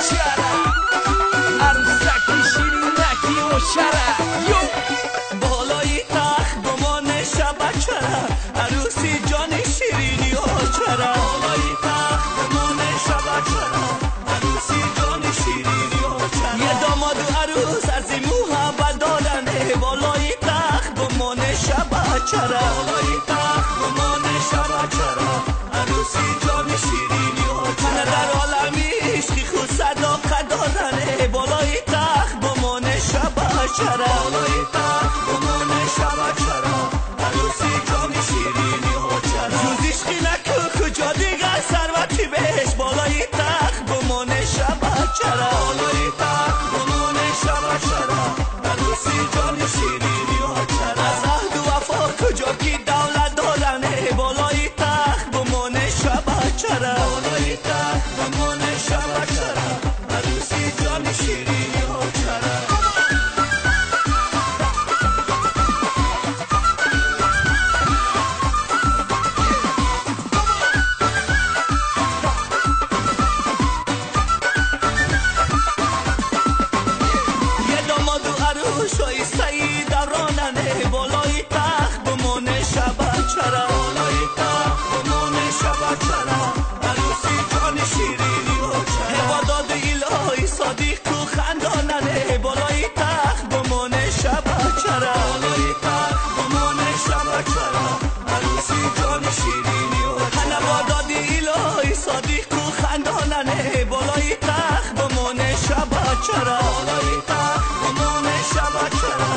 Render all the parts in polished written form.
چرا عروسکی شیرینکی و شرع بالای تخت گمان شب چرا عروسی جان شیرینی و چرا بالای تخت گمان شب چرا عروسی جان شیرینی و چرا یه داماد و عروس از این محبت دارنه بالای تخت گمان شب چرا بالای تخت گمان شب چرا عروسی جان شیرینی و چرا در عالمی عشقی خود صداقت دارنه بالای تخت گمان شب چرا بالای تخت گمان شب چرا عروسی جان شیرینی و چرا جز عشقی نکو کجا دیگر ثروتی بهش بالای تخت گمان شب چرا بالای تخت گمان شب چرا عروسی جان شیرینی و چرا از عهد و وفا کجا کی دولت دارنه بالای تخت گمان شب چرا بالای تخت گمان شب چرا عروسی جان شیرینی و چرا شای سعید راننه بالای تخت گمان شب چرا بالای تخت گمان شب چرا عروسی جان شیرینی و چرا عبادات الهی صادق و خنداننه بالای تخت گمان شب چرا بالای تخت گمان شب چرا عروسی جان شیرینی و چرا عبادات الهی صادق و خنداننه بالای تخت گمان شب چرا بالای تخت گمان شب چرا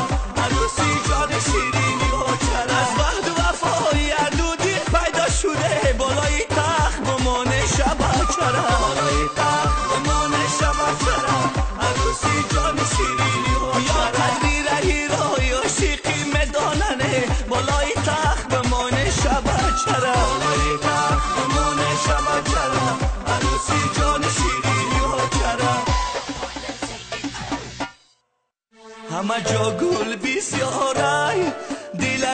عروسی جان شیرینی و چرا از وحد و وفای اندودی پیدا شده بالای تخت گمان شب چرا بالای تخت گمان شب چرا عروسی جان شیرینی و یا قدری رهی رای عاشقی مداننه بالای تخت گمان شب چرا بالای تخت گمان شب چرا عروسی جان شیرینی و چرا همه جا گل بسیاره